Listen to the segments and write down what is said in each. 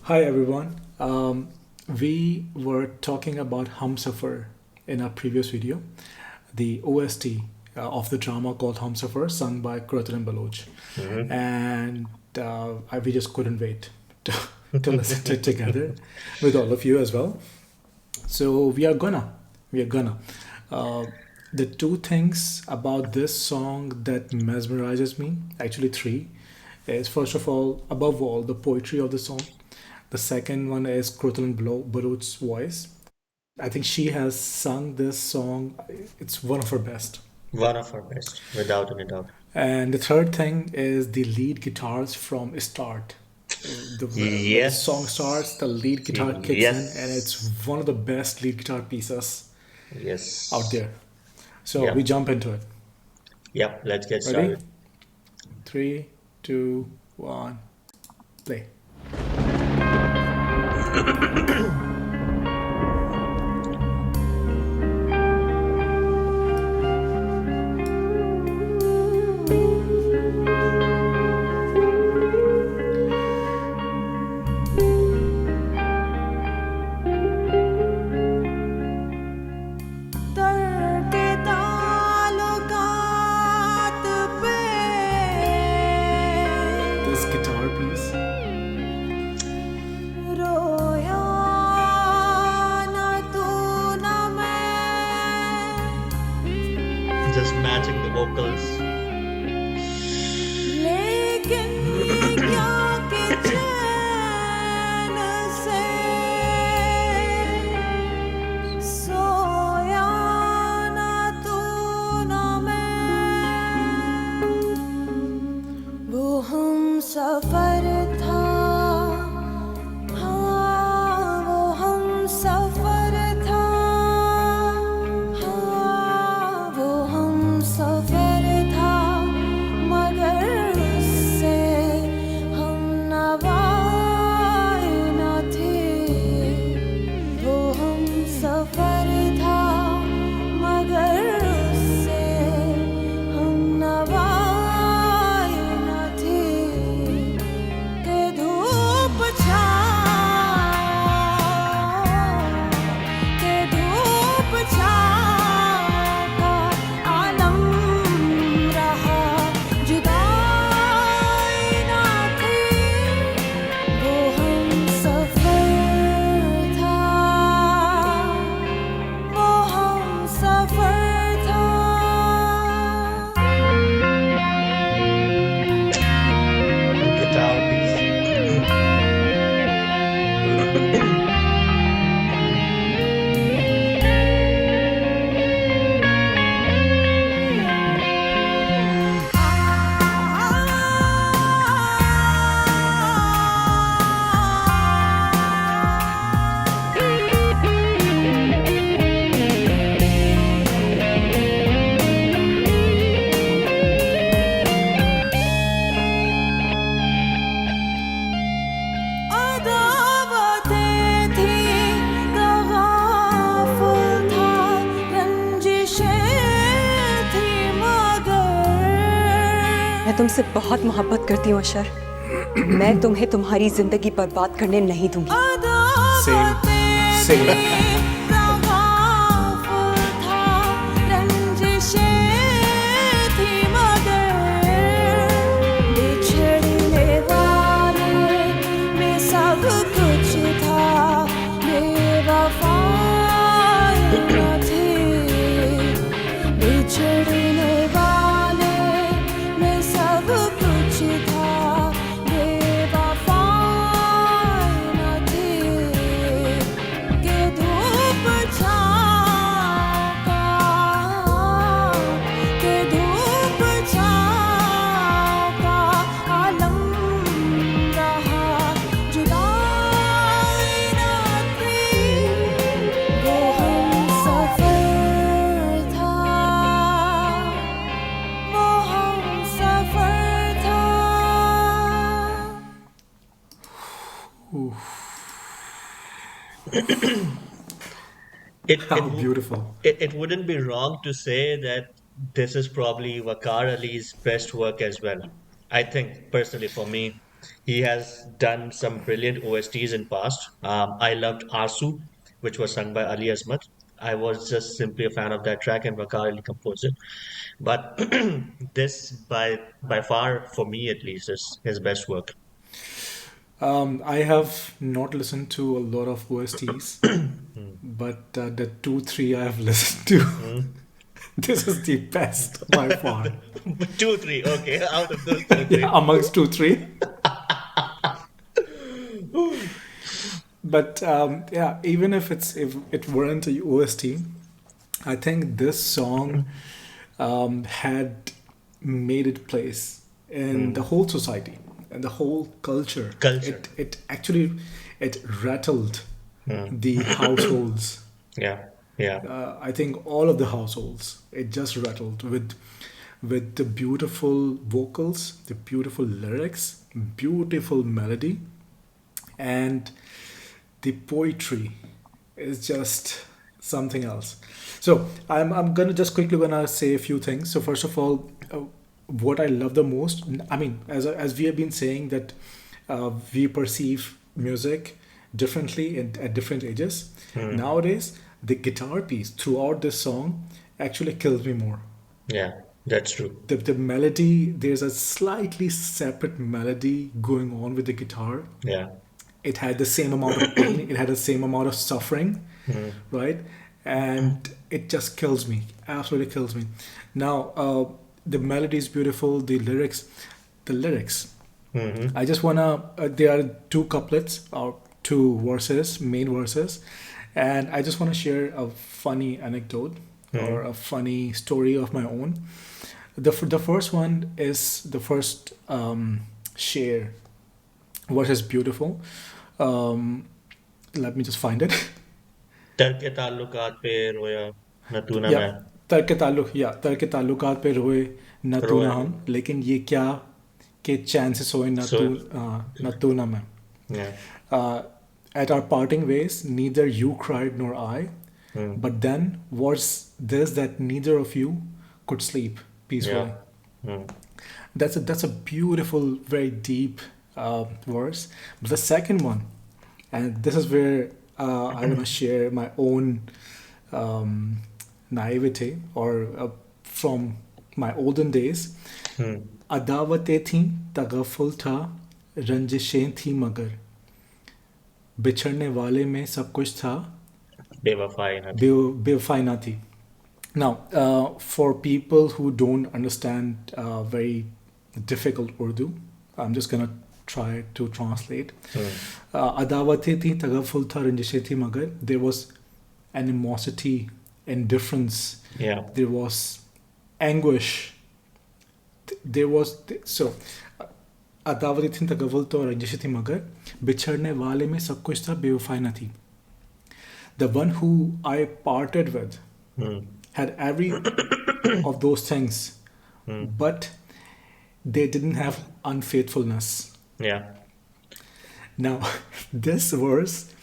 Hi everyone. We were talking about Humsafar in our previous video, the OST of the drama called Humsafar, sung by Qurat-ul-Ain Balouch, Mhm. and we just couldn't wait to, to listen to it together with all of you as well. So we are gonna. Uh, the two things about this song that mesmerizes me, actually three, is first of all, above all, the poetry of the song. The second one is Krotalin Baruch's voice. I think she has sung this song. It's one of her best. One of our best, without any doubt. And the third thing is the lead guitars from start. When the song starts, the Yes. lead guitar kicks in, and it's Yes. one of the best lead guitar pieces out Yes. there. So we Yep. jump into it. Yep. Let's get Ready? started. Three, two, one, play. तर्क-ए-तालुकात पे This guitar piece. रोया न तू न मैं Just matching the vocals. लेकिन ये क्या कि चैन से सोया न तू न मैं वो हम सफर था हाँ वो हम सफर था हाँ वो हम सफर था मगर उससे हम नवाए न थे वो हम सफर था मगर उससे हम नवाए न थे कि धूप छाँव का आलम रहा जुदाई ना थी वो हम सफर था वो हम सफर था Guitar piece. अदावतें थी तगाफुल था रंजिशें थी मगर मैं तुमसे बहुत मोहब्बत करती हूँ अशर। मैं तुम्हें तुम्हारी जिंदगी बर्बाद करने नहीं दूंगी। अदावतें Same. थी तगाफुल था रंजिशें थी मगर बिछड़ने वाले में सब कुछ था बेवफाई न थी बिछड़ने वाले में सब कुछ था बेवफाई न थी कि धूप छाँव का कि धूप छाँव का आलम रहा जुदाई ना थी वो हम सफर था वो हम सफर था It How it w- beautiful. it wouldn't be wrong to say that this is probably Waqar Ali's best work as well. I think personally for me. He has done some brilliant OSTs in past. I loved Asu, which was sung by Ali Asmat. I was just simply a fan of that track, and Waqar Ali composed it. But this, by far, for me at least, is his best work. I have not listened to a lot of OSTs, Mm. but the two, three I have listened to, Mm. this is the best by far. Two, three, okay. Out of those two, three. Yeah, amongst two, three. But yeah, even if it weren't a OST, I think this song had made it place in the whole society and the whole culture. Culture. It actually it rattled Mm. the households. Yeah, yeah, I think all of the households. It just rattled with the beautiful vocals, the beautiful lyrics, beautiful melody, and the poetry is just something else. So I'm gonna just quickly gonna say a few things. So first of all, what I love the most, I mean, as we have been saying that we perceive music differently at different ages. Nowadays, the guitar piece throughout this song actually kills me more. yeah. That's true. The melody, there's a slightly separate melody going on with the guitar. Yeah. It had the same amount of pain, it had the same amount of suffering, right? And it just kills me, absolutely kills me. Now, the melody is beautiful, the lyrics. Mm-hmm. I just wanna, there are two couplets or two verses, main verses, and I just wanna share a funny anecdote or a funny story of my own. The first one is the first share, what is beautiful. Let me just find it. Tarq-e-taaluqaat pe roya na tu na या main. तर्क ताल्लुकात पे रोए न तू ना रोया. हम, लेकिन ये क्या कि चैन से सोए न तू ना मैं. Yeah. At our parting ways, neither you cried nor I, but then was this that neither of you could sleep peacefully. Yeah. Mm. That's a beautiful, very deep verse. But the second one, and this is where I want to share my own naivete or from my olden days. अदावतें थीं तगफुल था रंजिशें थी मगर बिछड़ने वाले में सब कुछ था Bevafai na. बेवफाई ना थी. Now, for people who don't understand very difficult Urdu, I'm just gonna try to translate. अदावतें थीं तगफुल था रंजिशें थी मगर, there was animosity, indifference, Yeah. there was anguish, there was so अदावतें थीं तगफुल तो रंजिशें थी मगर बिछड़ने वाले में सब कुछ था बेवफाई ना थी. The one who I parted with had every of those things, but they didn't have unfaithfulness. Yeah. Now, this verse,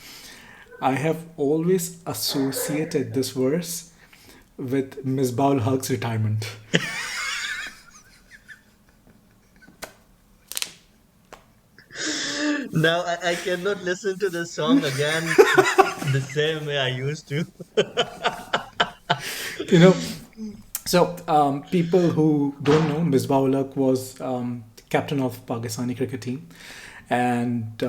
I have always associated this verse with Misbah Haq's retirement. Now I cannot listen to this song again the same way I used to. You know, so people who don't know, Misbah Haq was captain of Pakistani cricket team, and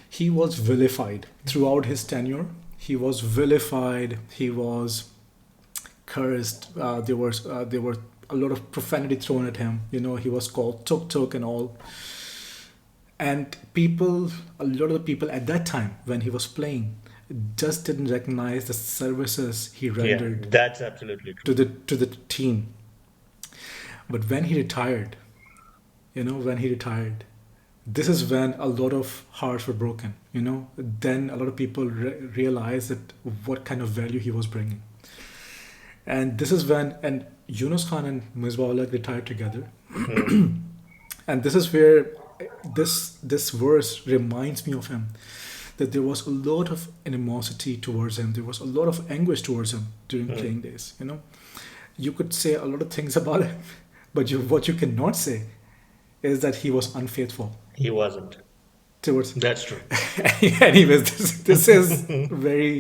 he was vilified throughout his tenure. He was vilified. He was cursed. There were a lot of profanity thrown at him. You know, he was called tuk tuk and all. And a lot of the people at that time when he was playing, just didn't recognize the services he Yeah, rendered that's absolutely true. to the team. But when he retired, this is when a lot of hearts were broken. Then a lot of people realized that what kind of value he was bringing. And this is and Yunus Khan and Misbah Haq retired together. And this is where this verse reminds me of him, that there was a lot of animosity towards him. There was a lot of anguish towards him during playing days. You could say a lot of things about him, but what you cannot say is that he was unfaithful. He wasn't. towards. That's true. Anyways, this is very,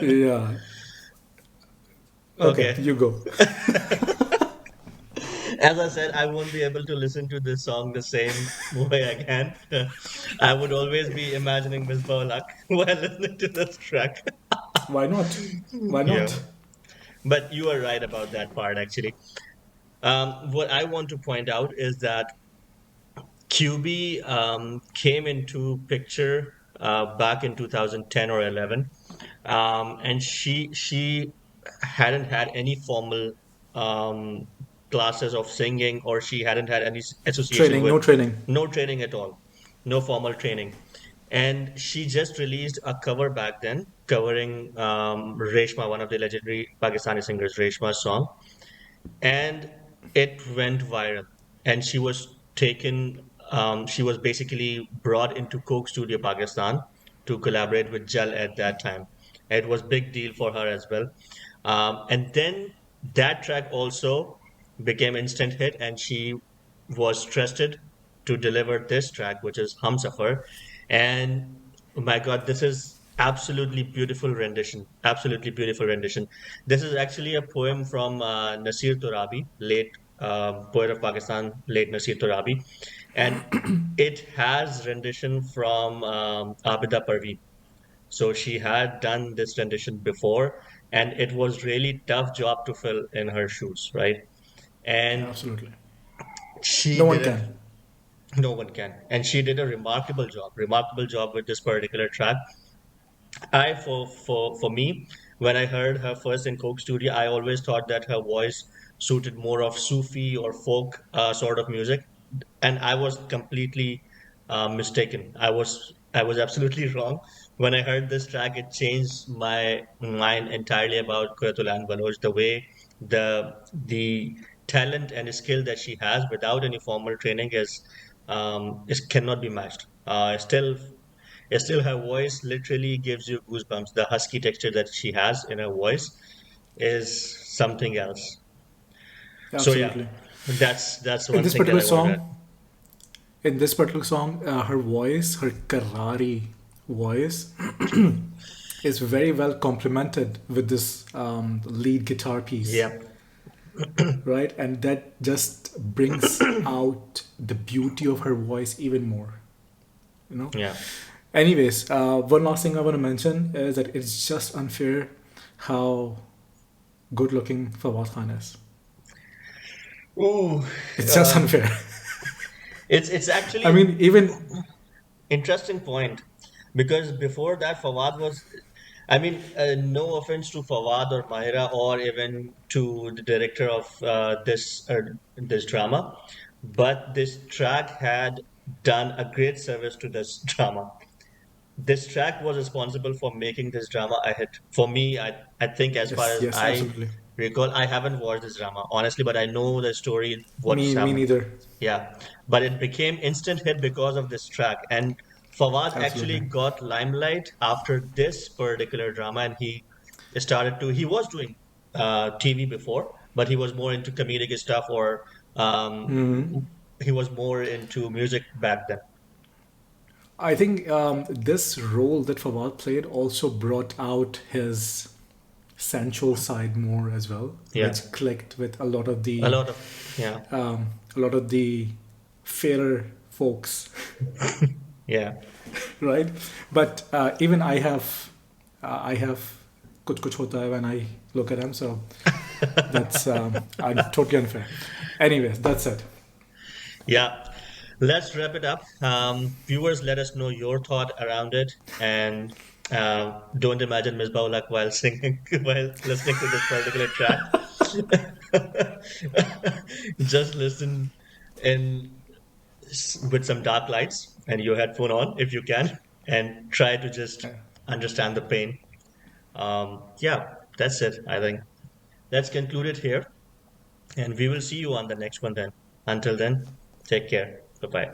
yeah. Okay, Okay. you go. As I said, I won't be able to listen to this song the same way again. I would always be imagining Miss Baloch while listening to this track. Why not? Why Yeah. not? But you are right about that part, actually. What I want to point out is that QB came into picture back in 2010 or 11, and she hadn't had any formal um, classes of singing, or she hadn't had any association Training, with no training. no training at all, no formal training. And she just released a cover back then, covering Reshma, one of the legendary Pakistani singers, Reshma's song, and it went viral. And she was basically brought into Coke Studio Pakistan to collaborate with Jal at that time. It was big deal for her as well. And then that track also became instant hit, and she was trusted to deliver this track, which is Humsafar. And oh my God, this is absolutely beautiful rendition. Absolutely beautiful rendition. This is actually a poem from Naseer Turabi, late poet of Pakistan, late Naseer Turabi, and it has rendition from Abida Parveen. So she had done this rendition before, and it was really tough job to fill in her shoes, right? And Absolutely. she No one did it. can. No one can, and she did a remarkable job with this particular track. For me, when I heard her first in Coke Studio, I always thought that her voice suited more of Sufi or folk sort of music, and I was completely mistaken. I was absolutely wrong. When I heard this track, it changed my mind entirely about Qurat-ul-Ain Balouch. The way the talent and skill that she has without any formal training is cannot be matched. Still, her voice literally gives you goosebumps. The husky texture that she has in her voice is something else. So yeah, Absolutely. that's In one this thing that particular I wanted to add. song, her voice, her karari voice, is very well complemented with this lead guitar piece, Yeah, right? And that just brings out the beauty of her voice even more, you know? yeah. Anyways, one last thing I want to mention is that it's just unfair how good looking Fawad Khan is. Ooh, It's just uh, unfair. it's I actually mean, even interesting point because before that Fawad was, I mean, no offense to Fawad or Mahira or even to the director of this drama, but this track had done a great service to this drama. This track was responsible for making this drama a hit. For me, I think as far yes, as yes, I absolutely. recall, I haven't watched this drama honestly, but I know the story, what's Me happened. neither. Yeah, but it became instant hit because of this track. And Fawad actually Absolutely. got limelight after this particular drama, and he was doing TV before, but he was more into comedic stuff, or he was more into music back then. I think this role that Fawad played also brought out his sensual side more as well, Yeah, which clicked with a lot of yeah, a lot of the fairer folks, yeah. right? But even I have kuch kuch hota hai when I look at him, so that's totally unfair. Anyways, that's it. Yeah, let's wrap it up. Viewers, let us know your thought around it, and don't imagine Miss Baulak while singing, while listening to this particular track. Just listen in with some dark lights and your headphone on if you can, and try to just understand the pain. Yeah, that's it. I think let's conclude it here, and we will see you on the next one then. Until then, take care. Bye bye.